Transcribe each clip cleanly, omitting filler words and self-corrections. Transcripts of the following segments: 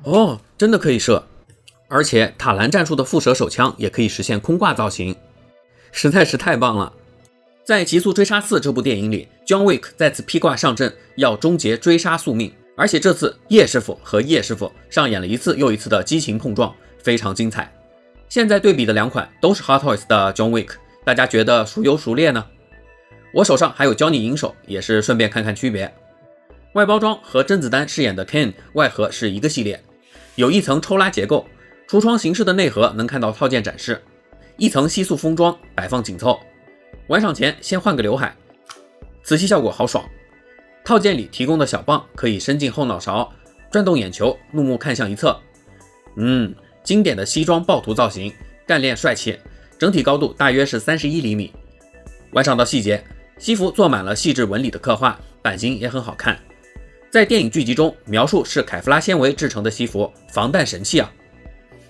哦，真的可以射，而且塔兰战术的副射手枪也可以实现空挂造型，实在是太棒了。在《极速追杀4》这部电影里 ，John Wick 再次披挂上阵，要终结追杀宿命。而且这次叶师傅和叶师傅上演了一次又一次的激情碰撞，非常精彩。现在对比的两款都是 Hot Toys 的 John Wick， 大家觉得孰优孰劣呢？我手上还有教你银手，也是顺便看看区别。外包装和甄子丹饰演的 Ken 外盒是一个系列，有一层抽拉结构，橱窗形式的内盒能看到套件展示，一层吸塑封装摆放紧凑。玩赏前先换个刘海，磁吸效果好爽。套件里提供的小棒可以伸进后脑勺，转动眼球，怒目看向一侧。经典的西装暴徒造型，干练帅气，整体高度大约是31厘米。玩赏到细节，西服做满了细致纹理的刻画，版型也很好看。在电影剧集中描述是凯夫拉纤维制成的西服，防弹神器啊！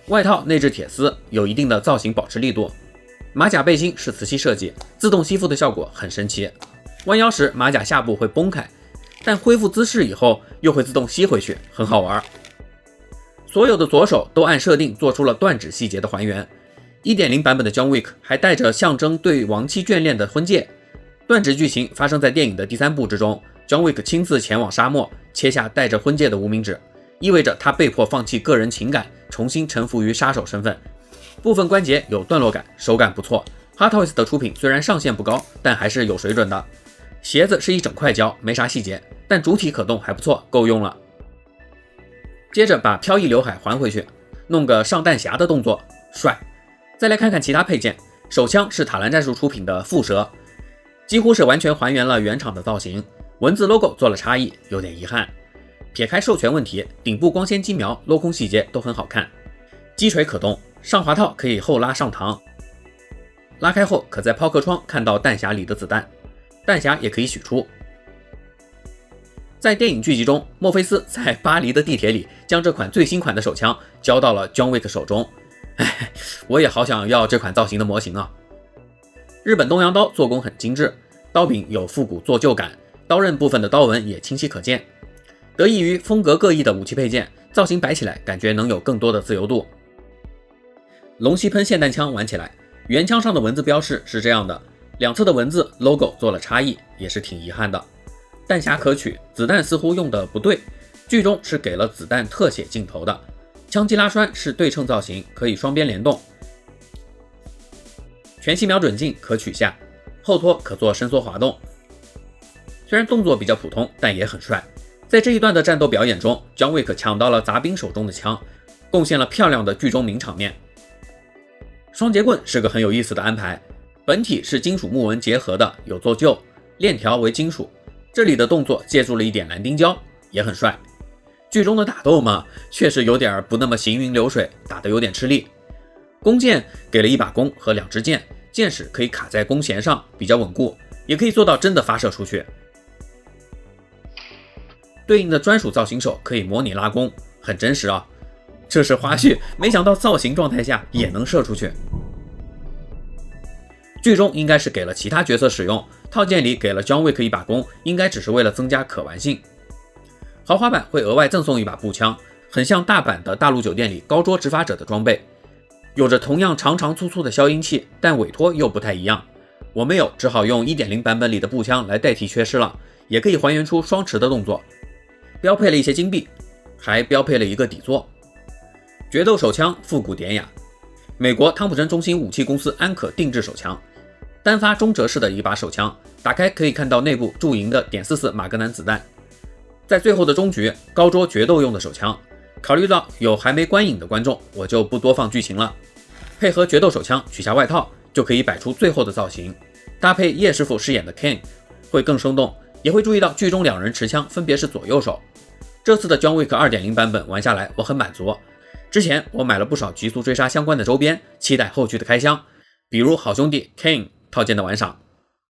外套内置铁丝，有一定的造型保持力度。马甲背心是磁吸设计，自动吸附的效果很神奇。弯腰时马甲下部会崩开，但恢复姿势以后又会自动吸回去，很好玩。所有的左手都按设定做出了断指细节的还原。1.0 版本的 John Wick 还带着象征对亡妻眷恋的婚戒。断指剧情发生在电影的第3部之中， John Wick 亲自前往沙漠，切下带着婚戒的无名指，意味着他被迫放弃个人情感，重新臣服于杀手身份。部分关节有段落感，手感不错。Hot Toys 的出品虽然上限不高，但还是有水准的。鞋子是一整块胶，没啥细节，但主体可动还不错，够用了。接着把飘逸刘海还回去，弄个上弹匣的动作，帅。再来看看其他配件，手枪是塔兰战术出品的副蛇，几乎是完全还原了原厂的造型，文字 logo 做了差异，有点遗憾。撇开授权问题，顶部光纤机瞄、镂空细节都很好看。击锤可动，上滑套可以后拉上膛，拉开后可在抛壳窗看到弹匣里的子弹，弹匣也可以取出。在电影剧集中，墨菲斯在巴黎的地铁里将这款最新款的手枪交到了 John Wick 手中。我也好想要这款造型的模型啊！日本东洋刀做工很精致，刀柄有复古做旧感，刀刃部分的刀纹也清晰可见。得益于风格各异的武器配件，造型摆起来感觉能有更多的自由度。龙息喷霰弹枪玩起来，原枪上的文字标示是这样的，两侧的文字 logo 做了差异，也是挺遗憾的。弹匣可取，子弹似乎用的不对，剧中是给了子弹特写镜头的。枪机拉栓是对称造型，可以双边联动。全息瞄准镜可取下，后托可做伸缩滑动。虽然动作比较普通，但也很帅。在这一段的战斗表演中， John Wick 抢到了杂兵手中的枪，贡献了漂亮的剧中名场面。双节棍是个很有意思的安排，本体是金属木纹结合的，有做旧，链条为金属，这里的动作借助了一点蓝丁胶，也很帅。剧中的打斗嘛，确实有点不那么行云流水，打得有点吃力。弓箭给了一把弓和2支箭，箭矢可以卡在弓弦上，比较稳固，也可以做到真的发射出去。对应的专属造型手可以模拟拉弓，很真实啊。这是花絮，没想到造型状态下也能射出去。剧中应该是给了其他角色使用，套件里给了 John Wick 一把弓，应该只是为了增加可玩性。豪华版会额外赠送一把步枪，很像大阪的大陆酒店里高桌执法者的装备，有着同样长长粗粗的消音器，但委托又不太一样。我没有，只好用 1.0 版本里的步枪来代替缺失了，也可以还原出双持的动作。标配了一些金币，还标配了一个底座。决斗手枪复古典雅，美国汤普森中心武器公司安可定制手枪，单发中折式的一把手枪，打开可以看到内部驻营的.44马格南子弹。在最后的终局，高桌决斗用的手枪，考虑到有还没观影的观众，我就不多放剧情了。配合决斗手枪取下外套，就可以摆出最后的造型，搭配叶师傅饰演的 Ken 会更生动，也会注意到剧中2人持枪分别是左右手。这次的 John Wick 2.0 版本玩下来我很满足。之前我买了不少极速追杀相关的周边，期待后续的开箱，比如好兄弟 Ken 套件的玩赏。